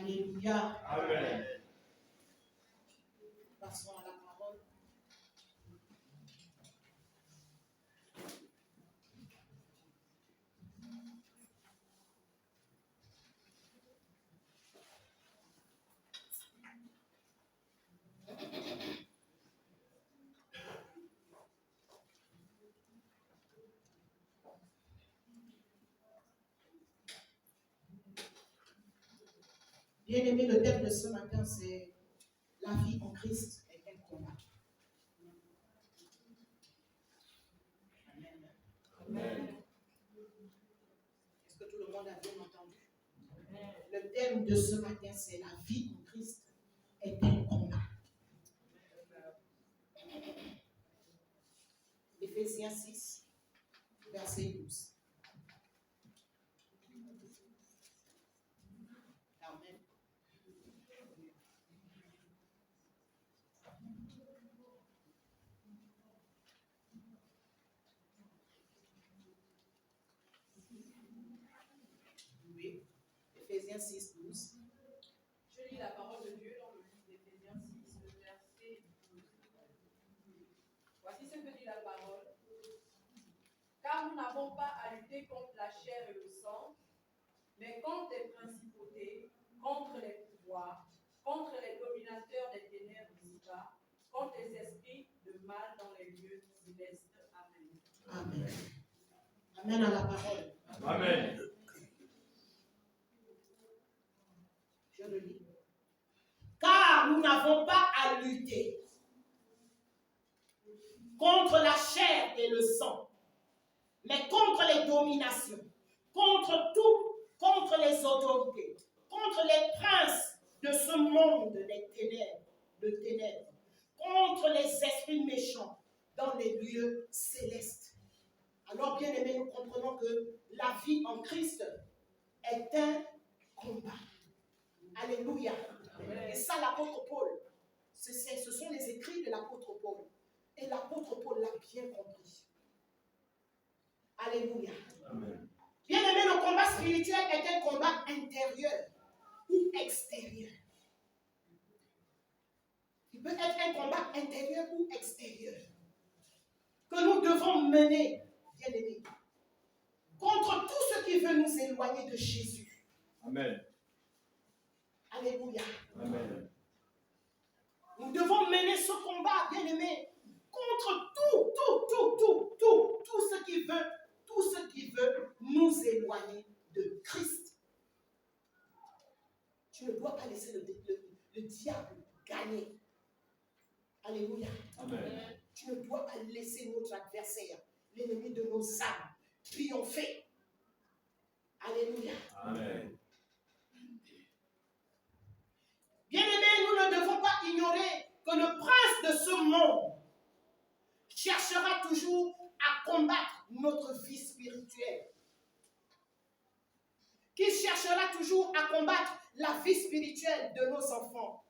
Alléluia. Amen. Passons à la parole. Bien-aimé, le thème de ce matin, c'est la vie en Christ est un combat. Amen. Amen. Est-ce que tout le monde a bien entendu? Le thème de ce matin, c'est la vie en Christ est un combat. Éphésiens 6, verset 12. Amen. Oui, Éphésiens 6, 12. Je lis la parole de Dieu dans le livre d'Éphésiens 6, le verset 12. Voici ce que dit la parole. Car nous n'avons pas à lutter contre la chair et le sang, mais contre les principautés, contre les pouvoirs, contre les dominateurs des ténèbres ici-bas, contre les esprits de mal dans les lieux célestes. Amen. Amen. Amen à la parole. Amen. Je le lis. Car nous n'avons pas à lutter contre la chair et le sang, mais contre les dominations, contre tout, contre les autorités, contre les princes de ce monde des ténèbres, contre les esprits méchants dans les lieux célestes. Alors, bien aimés, nous comprenons que la vie en Christ est un combat. Alléluia. Amen. Et ça, l'apôtre Paul, ce sont les écrits de l'apôtre Paul. Et l'apôtre Paul l'a bien compris. Alléluia. Amen. Bien aimé, le combat spirituel est un combat intérieur ou extérieur. Il peut être un combat intérieur ou extérieur que nous devons mener, bien aimé, contre tout ce qui veut nous éloigner de Jésus. Amen. Alléluia. Amen. Nous devons mener ce combat, bien aimé, contre tout ce qui veut nous éloigner de Christ. Tu ne dois pas laisser le diable gagner. Alléluia. Amen. Tu ne dois pas laisser notre adversaire, l'ennemi de nos âmes, triompher. Alléluia. Amen. Bien-aimés, nous ne devons pas ignorer que le prince de ce monde cherchera toujours à combattre notre vie spirituelle. Qui cherchera toujours à combattre la vie spirituelle de nos enfants.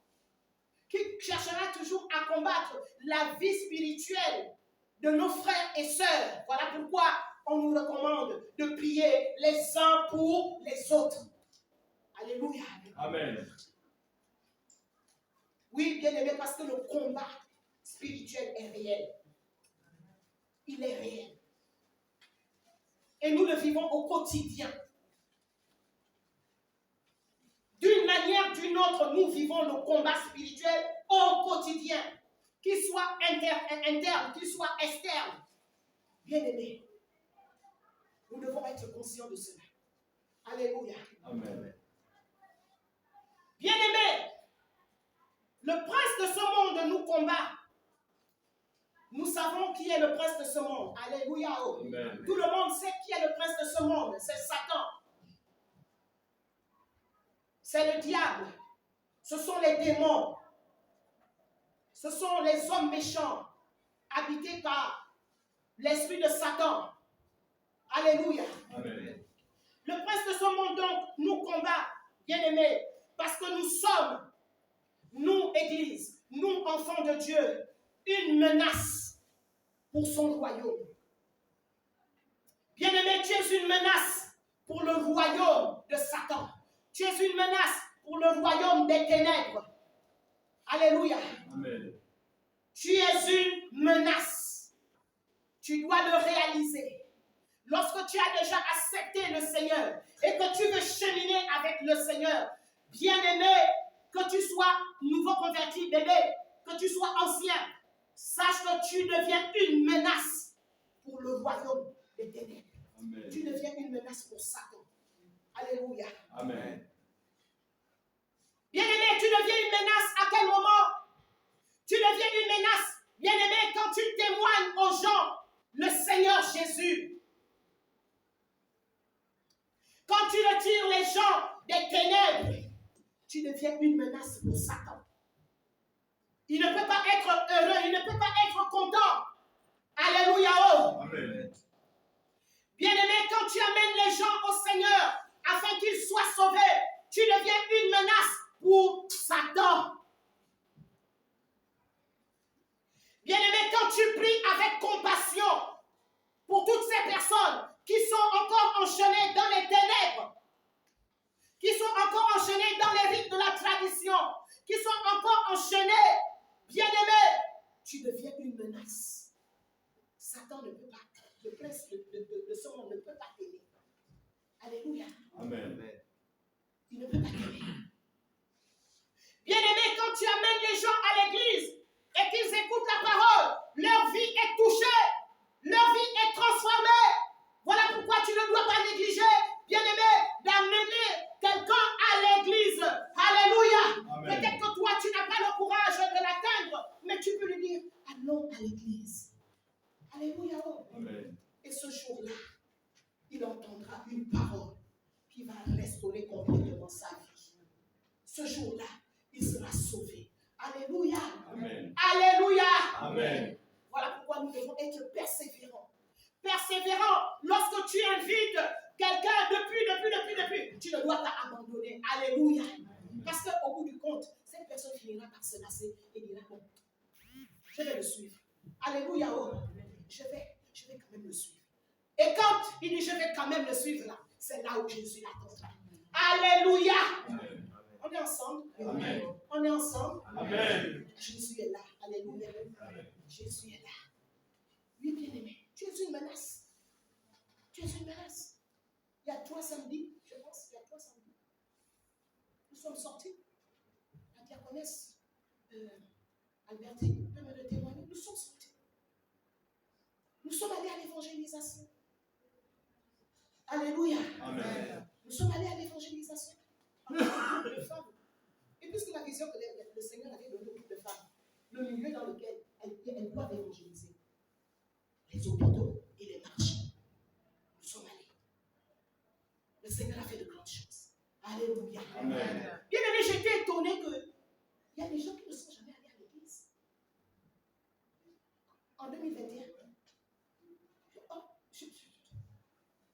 Qui cherchera toujours à combattre la vie spirituelle de nos frères et sœurs. Voilà pourquoi on nous recommande de prier les uns pour les autres. Alléluia. Amen. Oui, bien aimé, parce que le combat spirituel est réel. Il est réel. Et nous le vivons au quotidien. D'une manière ou d'une autre, nous vivons le combat spirituel au quotidien. Qu'il soit interne, qu'il soit externe. Bien aimé, nous devons être conscients de cela. Alléluia. Amen. Bien aimé, le prince de ce monde nous combat. Nous savons qui est le prince de ce monde. Alléluia. Amen. Tout le monde sait qui est le prince de ce monde. C'est Satan. C'est le diable. Ce sont les démons. Ce sont les hommes méchants habités par l'esprit de Satan. Alléluia. Amen. Le prince de ce monde donc nous combat, bien-aimés, parce que nous sommes, nous, Église, nous, enfants de Dieu, une menace pour son royaume. Bien-aimé, tu es une menace pour le royaume de Satan. Tu es une menace pour le royaume des ténèbres. Alléluia. Amen. Tu es une menace. Tu dois le réaliser. Lorsque tu as déjà accepté le Seigneur et que tu veux cheminer avec le Seigneur, bien-aimé, que tu sois nouveau converti, bébé, que tu sois ancien, sache que tu deviens une menace pour le royaume des ténèbres. Amen. Tu deviens une menace pour Satan. Alléluia. Amen. Bien-aimé, tu deviens une menace à quel moment? Tu deviens une menace, bien-aimé, quand tu témoignes aux gens le Seigneur Jésus. Quand tu retires les gens des ténèbres, tu deviens une menace pour Satan. Il ne peut pas être heureux, il ne peut pas être content. Alléluia. Oh. Amen. Bien-aimé, quand tu amènes les gens au Seigneur afin qu'ils soient sauvés, tu deviens une menace pour Satan. Bien-aimé, quand tu pries avec compassion pour toutes ces personnes qui sont encore enchaînées dans les ténèbres, qui sont encore enchaînées dans les rites de la tradition, qui sont encore enchaînées, bien-aimé, tu deviens une menace. Satan ne peut pas, le prince de ce monde ne peut pas t'aimer. Alléluia. Amen. Il ne peut pas t'aimer. Bien-aimé, quand tu amènes les gens à l'église et qu'ils écoutent la parole, leur vie est touchée, leur vie est transformée. Voilà pourquoi tu ne dois pas négliger, bien-aimé, d'amener quelqu'un à l'église. Alléluia. Amen. Peut-être que toi, tu n'as pas le courage de l'atteindre, mais tu peux lui dire, allons à l'église. Alléluia. Amen. Et ce jour-là, il entendra une parole qui va restaurer complètement sa vie. Ce jour-là, il sera sauvé. Alléluia. Amen. Alléluia. Amen. Voilà pourquoi nous devons être persévérants. Persévérant, lorsque tu invites quelqu'un depuis, tu ne dois pas abandonner. Alléluia. Parce qu'au bout du compte, cette personne finira par se lasser et dira, bon, je vais le suivre. Alléluia. Oh, je vais quand même le suivre. Et quand il dit, je vais quand même le suivre là, c'est là où Jésus l'attendra. Alléluia. Amen. On est ensemble. Amen. On est ensemble. Amen. Jésus est là. Alléluia. Jésus est là. Oui, bien-aimé, tu es une menace. Tu es une menace. Il y a 3 samedis, je pense, il y a 3 samedis. Nous sommes sortis. La diaconesse Albertine peut me le témoigner. Nous sommes sortis. Nous sommes allés à l'évangélisation. Alléluia. Amen. Nous sommes allés à l'évangélisation. En tant que groupe de femmes. Et puisque la vision que le Seigneur avait donnée au groupe de femmes, le milieu dans lequel elles doivent évangéliser, les hôpitaux et les marchés, nous sommes allés. Le Seigneur a fait de grandes choses. Alléluia. Amen. Bien aimé, j'étais étonné qu'il y a des gens qui ne sont jamais allés à l'église. En 2021,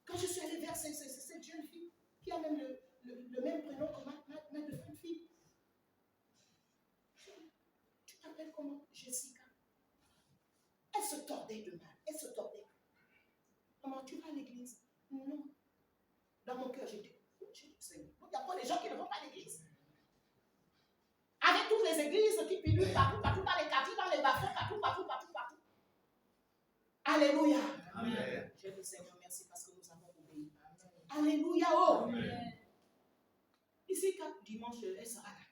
quand je suis allée vers cette jeune fille qui a même le même prénom que ma deuxième fille, tu t'appelles comment? Jessica. Elle se tordait de mal. Elle se tordait. Comment tu vas à l'église? Non. Dans mon cœur, j'ai dit, Seigneur. Donc, il y a pas des gens qui ne vont pas à l'église. Avec toutes les églises qui pilulent partout, dans les quartiers, dans les bas-fonds, partout. Alléluia. Amen. Je dis, Seigneur, merci parce que nous avons obéi. Alléluia. Oh. Amen. Ici, quand dimanche, elle sera là.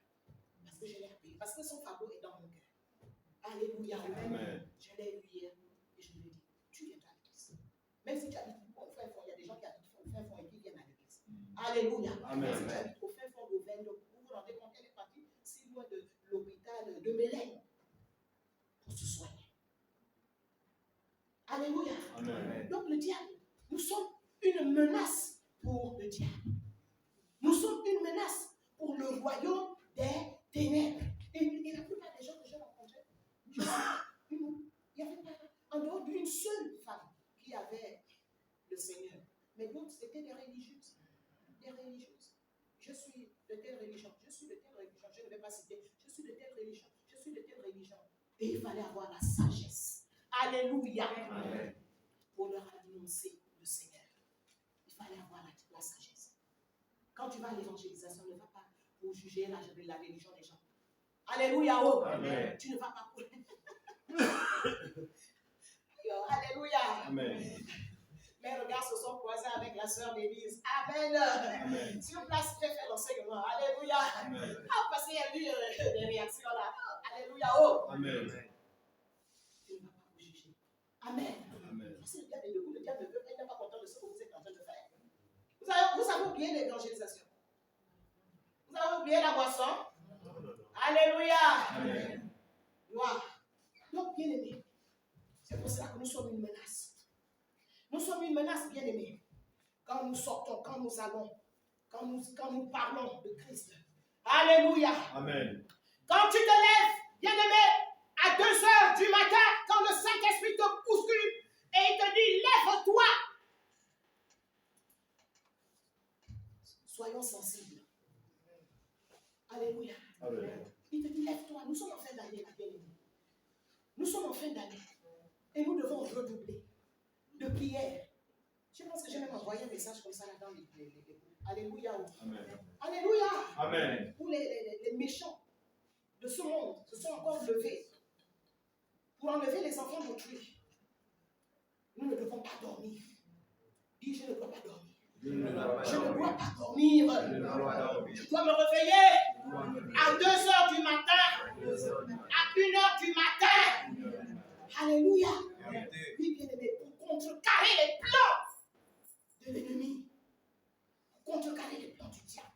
Parce que je l'ai appelée. Parce que son fardeau est dans mon cœur. Alléluia. Amen. Je l'ai eu hier et je lui ai dit, tu viendras à l'église. Même si tu habites au fin fond, il y a des gens qui habitent au fin fond et qui viennent à l'église. Alléluia. Amen. Si tu habites au fin fond d'Auvergne, vous vous rendez compte qu'elle est partie si loin de l'hôpital de Mélène pour se soigner. Alléluia. Amen. Donc le diable, nous sommes une menace pour le diable. Nous sommes une menace pour le royaume des ténèbres. Et la plupart des gens que j'ai rencontrés, il n'y avait pas, en dehors d'une seule femme qui avait le Seigneur. Mais d'autres, c'était des religieuses. Des religieuses. Je suis de telle religion. Je suis de telle religion. Je ne vais pas citer. Je suis de telle religion. Je suis de telle religion. Et il fallait avoir la sagesse. Alléluia. Amen. Pour leur annoncer le Seigneur. Il fallait avoir la sagesse. Quand tu vas à l'évangélisation, ne va pas pour juger la religion des gens. Alléluia. Oh. Amen. Tu ne vas pas courir. Alléluia. Amen. Mes regards se sont croisés avec la sœur d'Élise. Amen. Amen. Sur place, j'ai fait l'enseignement. Alléluia. Amen. Ah, parce qu'il y a eu des réactions là. Alléluia. Oh. Amen. Tu ne vas pas vous juger. Amen. Amen. Parce que le diable est debout, le diable ne veut pas, il n'est pas content de ce que vous êtes en train de faire. Vous avez oublié l'évangélisation. Vous avez oublié la boisson. Alléluia. Amen. Gloire. Donc, bien aimé, c'est pour cela que nous sommes une menace. Nous sommes une menace, bien aimé. Quand nous sortons, quand nous allons, quand nous parlons de Christ. Alléluia. Amen. Quand tu te lèves, bien aimé, à 2 heures du matin, quand le Saint-Esprit te bouscule et il te dit, lève-toi. Soyons sensibles. Alléluia. Amen. Il te dit, lève-toi. Nous sommes en fin d'année, là, bien aimé. Nous sommes en fin d'année. Et nous devons redoubler de prière. Je pense que j'ai même envoyé un message comme ça là dans les Alléluia. Amen. Alléluia. Amen. Où les méchants de ce monde se sont encore levés pour enlever les enfants d'autrui. Nous ne devons pas dormir. Dis, je ne dois pas dormir. Je ne dois pas Je ne dormir. dois pas dormir. Je ne dois pas dormir. Je dois me réveiller à 2 heures du matin, à 1 heure du matin. Alléluia. Oui, bien aimé, pour contrecarrer les plans de l'ennemi. Pour contrecarrer les plans du diable.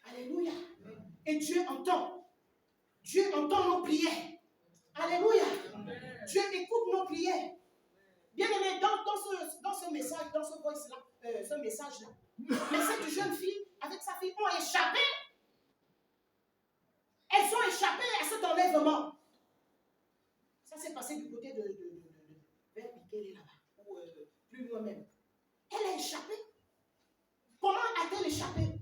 Alléluia. Et Dieu entend. Dieu entend nos prières. Alléluia. Dieu écoute nos prières. Bien aimé, dans ce message, dans ce voice-là, ce message-là, mais cette jeune fille, avec sa fille, ont échappé. Elles ont échappé à cet enlèvement. Ça s'est passé du côté vers Piquet là-bas, ou plus loin même. Elle a échappé. Comment a-t-elle échappé?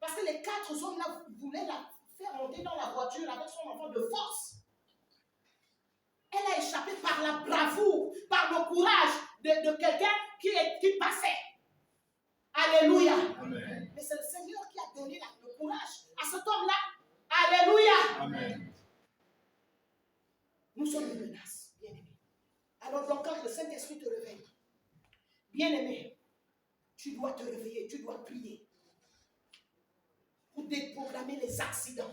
Parce que les 4 hommes-là voulaient la faire monter dans la voiture avec son enfant de force. Elle a échappé par la bravoure, par le courage de quelqu'un qui passait. Alléluia. Amen. Mais c'est le Seigneur qui a donné le courage à cet homme-là. Alléluia. Amen. Nous sommes une menace, bien-aimé. Alors donc quand le Saint-Esprit te réveille, bien-aimé, tu dois te réveiller, tu dois prier pour déprogrammer les accidents.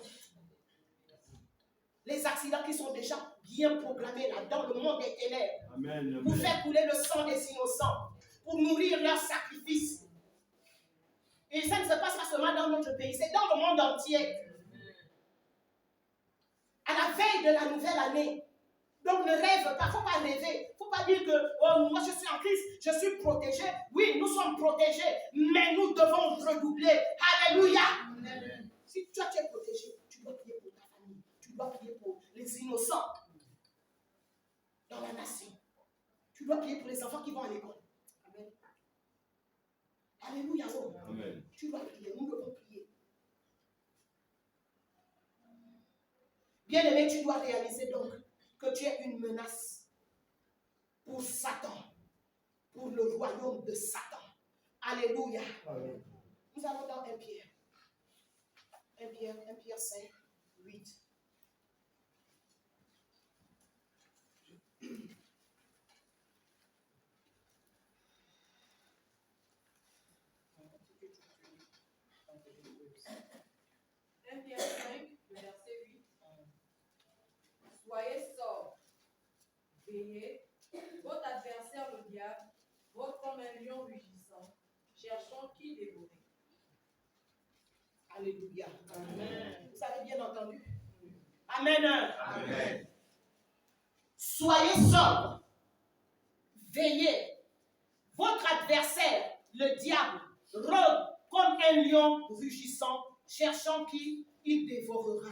Les accidents qui sont déjà bien programmés là dans le monde des ténèbres. Amen. Pour faire couler le sang des innocents, pour nourrir leurs sacrifices. Et ça ne se passe pas seulement dans notre pays, c'est dans le monde entier. À la veille de la nouvelle année. Donc ne rêve pas, il ne faut pas rêver. Il ne faut pas dire que oh, moi je suis en Christ, je suis protégé. Oui, nous sommes protégés, mais nous devons redoubler. Alléluia. Amen. Si toi tu es protégé, tu dois prier pour ta famille. Tu dois prier pour les innocents dans la nation. Tu dois prier pour les enfants qui vont à l'école. Amen. Alléluia. Amen. Tu dois prier, nous devons prier. Bien-aimé, tu dois réaliser donc que tu es une menace pour Satan, pour le royaume de Satan. Alléluia. Amen. Nous allons dans 1 Pierre. 1 Pierre 5, 8. Pierre 5, le verset 8. Soyez sobres, veillez, votre adversaire le diable, votre comme un lion rugissant, cherchant qui dévorer. Alléluia. Amen. Vous avez bien entendu? Amen. Amen. Soyez sobres, veillez, votre adversaire, le diable, rôde comme un lion rugissant, cherchant qui il dévorera.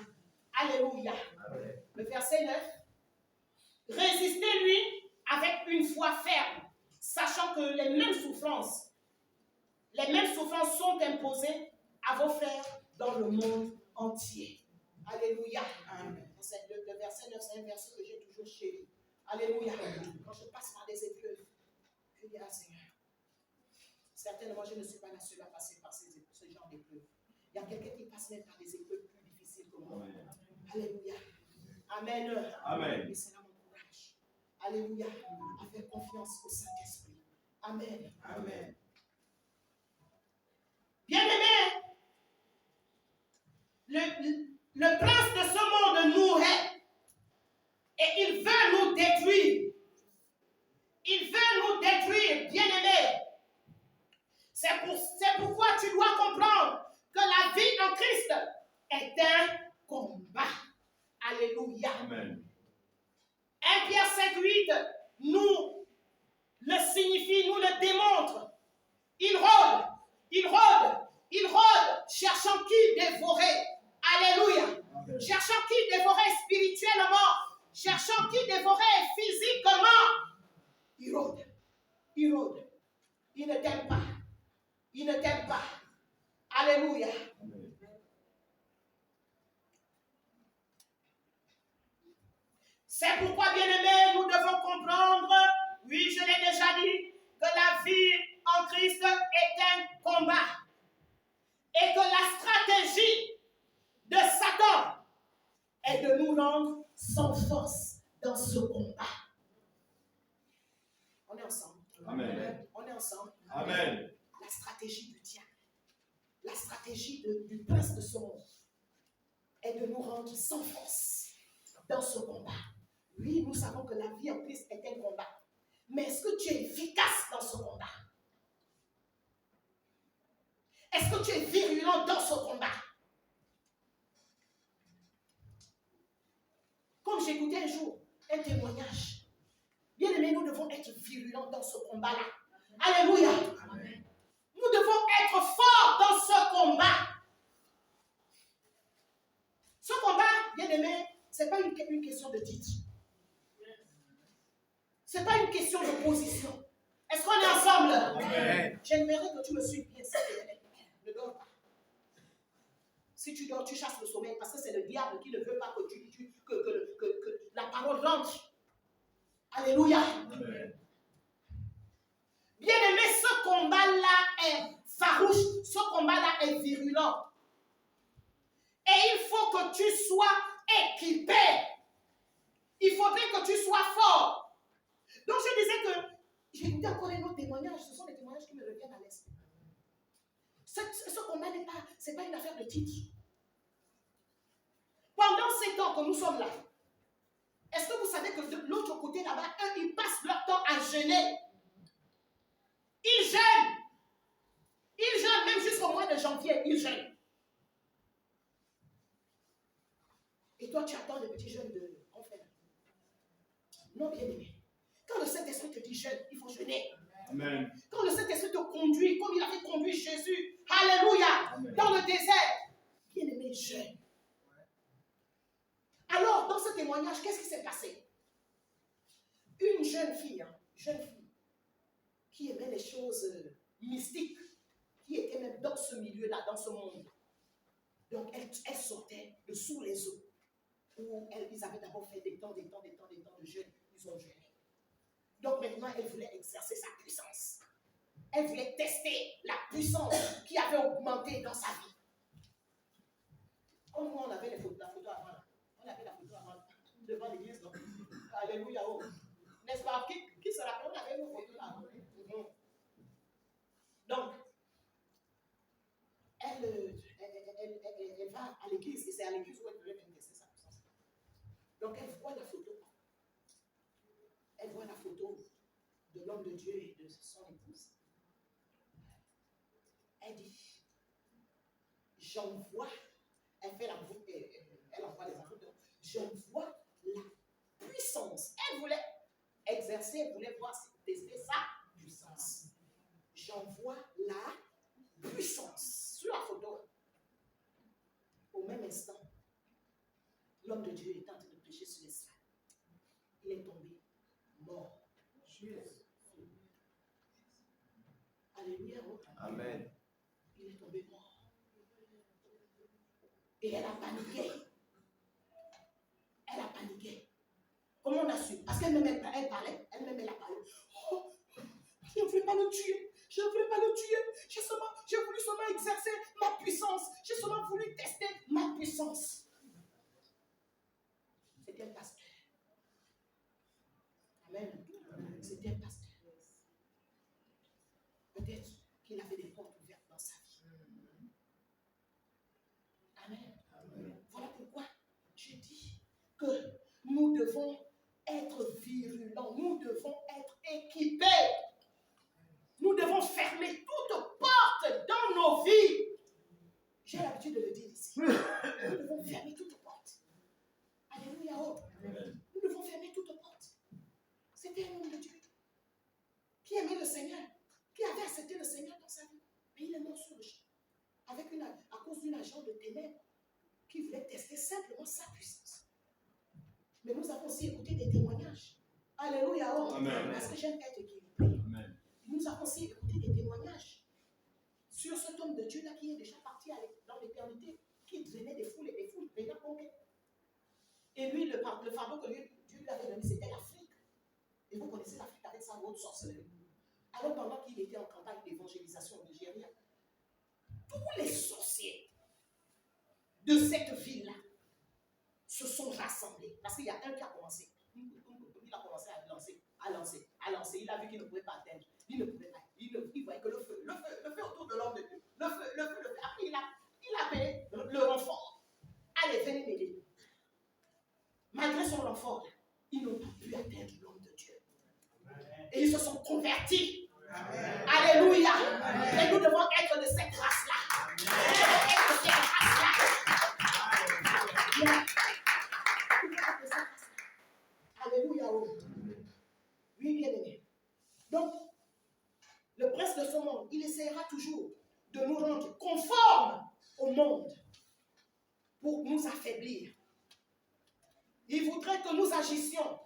Alléluia. Amen. Le verset 9. Résistez-lui avec une foi ferme, sachant que les mêmes souffrances sont imposées à vos frères dans le monde entier. Alléluia. Amen. Le verset 9, c'est un verset que j'ai toujours chéri. Alléluia. Quand je passe par des épreuves, je dis à Seigneur, certainement je ne suis pas la seule à passer par ce genre d'épreuves. Il y a quelqu'un qui passe même par des épreuves plus difficiles que moi. Amen. Alléluia. Amen. Amen. Et cela m'encourage. Alléluia. À faire confiance au Saint-Esprit. Amen. Amen. Bien-aimés, le prince de ce monde nous hait et il veut nous détruire. Il veut nous détruire, bien-aimés. C'est pourquoi tu dois comprendre que la vie en Christ est un combat. Alléluia. Amen. 1 Pierre 5:8 nous le signifie, nous le démontre. Il rôde, cherchant qui dévorer. Alléluia. Amen. Cherchant qui dévorer spirituellement, cherchant qui dévorer physiquement. Il rôde. Il ne t'aime pas. Il ne t'aime pas. Alléluia. Amen. C'est pourquoi, bien-aimés, nous devons comprendre, oui, je l'ai déjà dit, que la vie en Christ est un combat. Et que la stratégie de Satan est de nous rendre sans force dans ce combat. On est ensemble. Amen. On est ensemble. Amen. La stratégie du diable, la stratégie du prince de ce monde est de nous rendre sans force dans ce combat. Oui, nous savons que la vie en Christ est un combat. Mais est-ce que tu es efficace dans ce combat? Est-ce que tu es virulent dans ce combat? Comme j'écoutais un jour un témoignage. Bien aimé, nous devons être virulents dans ce combat-là. Alléluia. Amen. Nous devons être forts dans ce combat. Ce combat, bien aimé, ce n'est pas une question de titre. Ce n'est pas une question de position. Est-ce qu'on est ensemble? Amen. J'aimerais que tu me suives bien. Ne dors pas. Si tu dors, tu chasses le sommeil parce que c'est le diable qui ne veut pas que la parole rentre. Alléluia. Amen. Bien aimé, ce combat-là est farouche. Ce combat-là est virulent. Et il faut que tu sois équipé. Il faudrait que tu sois fort. Donc je disais que j'ai écouté encore un autre témoignage. Ce sont des témoignages qui me reviennent à l'esprit. Ce combat n'est pas, c'est pas une affaire de titre. Pendant ces temps que nous sommes là, est-ce que vous savez que de l'autre côté là-bas, eux, ils passent leur temps à jeûner. Ils jeûnent. Ils jeûnent même jusqu'au mois de janvier. Ils jeûnent. Et toi, tu attends le petit jeûne de confère. Non, bien aimé. Quand le Saint-Esprit te dit jeûne, il faut jeûner. Amen. Quand le Saint-Esprit te conduit, comme il avait conduit Jésus, alléluia, Amen. dans le désert, bien aimé, jeûne. Alors, dans ce témoignage, qu'est-ce qui s'est passé? Une jeune fille, qui aimait les choses mystiques, qui était même dans ce milieu-là, dans ce monde. Donc, elle sortait de sous les eaux, où ils avaient d'abord fait des temps de jeûne, ils ont jeûné. Donc, maintenant, elle voulait exercer sa puissance. Elle voulait tester la puissance qui avait augmenté dans sa vie. Comme moi, on avait la photo avant. Là. On avait la photo avant, devant l'église. Donc. Alléluia. Oh. N'est-ce pas? Qui se rappelle? On avait nos photos là avant. Donc, elle va à l'église. Et c'est à l'église où elle voulait manifester sa puissance. Donc, elle voit la photo. Elle voit la photo de l'homme de Dieu et de son épouse. Elle dit, j'envoie, elle envoie les enfants, j'envoie la puissance. Elle voulait exercer, elle voulait voir tester sa puissance. J'envoie la puissance. Sur la photo, au même instant, l'homme de Dieu est en train de prêcher sur l'estrade. Il est tombé mort. Alléluia. Amen. Il est tombé mort. Et elle a paniqué. Elle a paniqué. Comment on a su? Parce qu'elle-même, elle parlait. Elle-même, elle a parlé. Oh, on ne veut pas le tuer. Je ne voulais pas le tuer. J'ai voulu seulement exercer ma puissance. J'ai seulement voulu tester ma puissance. C'était un pasteur. Amen. C'était un pasteur. Peut-être qu'il a fait des portes ouvertes dans sa vie. Amen. Voilà pourquoi je dis que nous devons être virulents. Nous devons être équipés. Nous devons fermer toute porte dans nos vies. J'ai l'habitude de le dire ici. Nous devons fermer toute porte. Alléluia. Nous devons fermer toute porte. C'était un homme de Dieu qui aimait le Seigneur, qui avait accepté le Seigneur dans sa vie. Mais il est mort sur le champ. À cause d'une agent de ténèbres qui voulait tester simplement sa puissance. Mais nous avons aussi écouté des témoignages. Alléluia. Amen. Parce que j'aime être équilibré. Amen. Nous avons aussi écouté des témoignages sur cet homme de Dieu là qui est déjà parti dans l'éternité, qui drainait des foules et des foules. Et lui, le fardeau que Dieu lui avait donné, c'était l'Afrique. Et vous connaissez l'Afrique avec sa haute sorcellerie. Alors pendant qu'il était en campagne d'évangélisation au Nigeria, tous les sorciers de cette ville-là se sont rassemblés. Parce qu'il y a un qui a commencé. Il a commencé à lancer. Il a vu qu'il ne pouvait pas atteindre. Il ne pouvait pas. Il voyait que le feu autour de l'homme de Dieu. Le feu. Après, il a appelé le renfort. Allez, venez m'aider. Malgré son renfort, ils n'ont pas pu atteindre l'homme de Dieu. Et ils se sont convertis. Amen. Alléluia. Amen. Et nous devons être de cette race-là. Nous devons être de cette race-là. Alléluia. Oui, bien aimé. Donc, le prince de ce monde, il essaiera toujours de nous rendre conformes au monde pour nous affaiblir. Il voudrait que nous agissions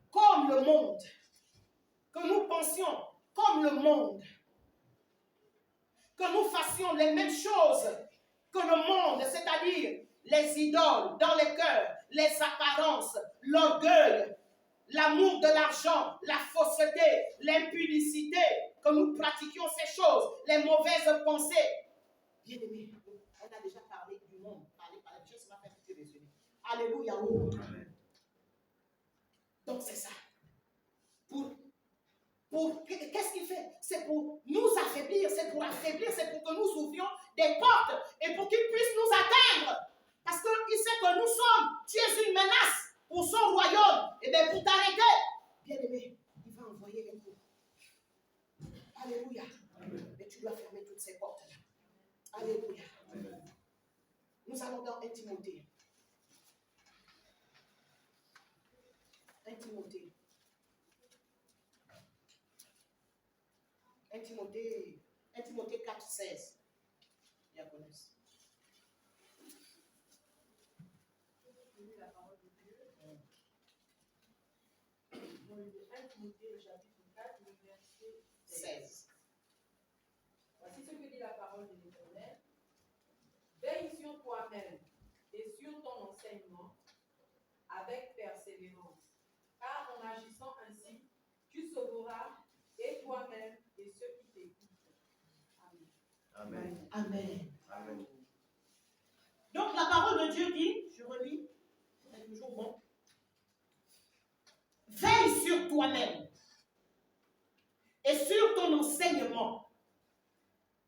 comme le monde, que nous pensions comme le monde, que nous fassions les mêmes choses que le monde, c'est-à-dire les idoles dans les cœurs, les apparences, l'orgueil, l'amour de l'argent, la fausseté, l'impudicité, que nous pratiquions ces choses, les mauvaises pensées. Bien aimé, on a déjà parlé du monde, parlé par la Jésus m'a fait petit résumé. Alléluia. Donc c'est ça. Qu'est-ce qu'il fait? C'est pour nous affaiblir, c'est pour que nous ouvrions des portes et pour qu'il puisse nous atteindre. Parce qu'il sait que nous sommes, tu es une menace pour son royaume. Et bien pour t'arrêter, bien aimé, il va envoyer un coup. Alléluia. Mais tu dois fermer toutes ces portes-là. Alléluia. Nous allons dans 1 Timothée. 1 Timothée. 1 Timothée 4, 16. Diaconesse. Je lis la parole de Dieu. Dans le 1 Timothée, le chapitre 4, le verset 16. Voici ce que dit la parole de l'Éternel. Veille sur toi-même et sur ton enseignement avec persévérance, car en agissant ainsi, tu sauveras et toi-même et ceux qui t'écoutent. Amen. Amen. Amen. Amen. Donc la parole de Dieu dit, je relis, c'est toujours bon. Veille sur toi-même et sur ton enseignement.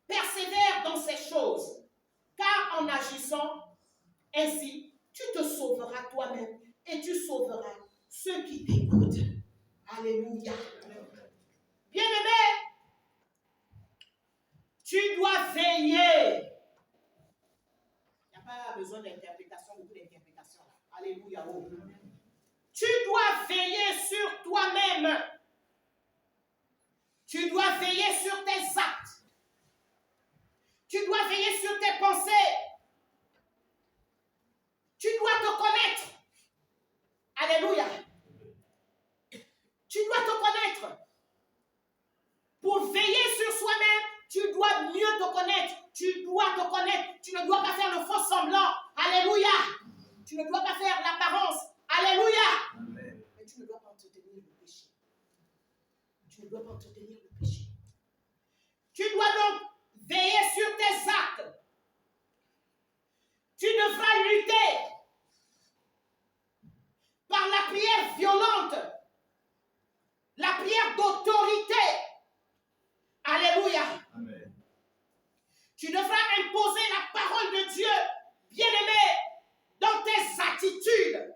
Persévère dans ces choses, car en agissant ainsi, tu te sauveras toi-même et tu sauveras ceux qui t'écoutent. Alléluia. Bien-aimé, tu dois veiller. Il n'y a pas besoin d'interprétation, beaucoup d'interprétation là. Alléluia. Tu dois veiller sur toi-même. Tu dois veiller sur tes actes. Tu dois veiller sur tes pensées. Tu dois te connaître. Alléluia. Tu dois te connaître. Pour veiller sur soi-même, tu dois mieux te connaître. Tu dois te connaître. Tu ne dois pas faire le faux semblant. Alléluia. Tu ne dois pas faire l'apparence. Alléluia. Amen. Mais tu ne dois pas entretenir le péché. Tu ne dois pas entretenir le péché. pas d'autorité. Alléluia. Amen. Tu devras imposer la parole de Dieu, bien-aimé, dans tes attitudes,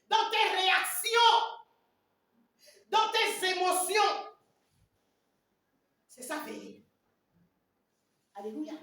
dans tes réactions, dans tes émotions. C'est ça, vérité. Alléluia.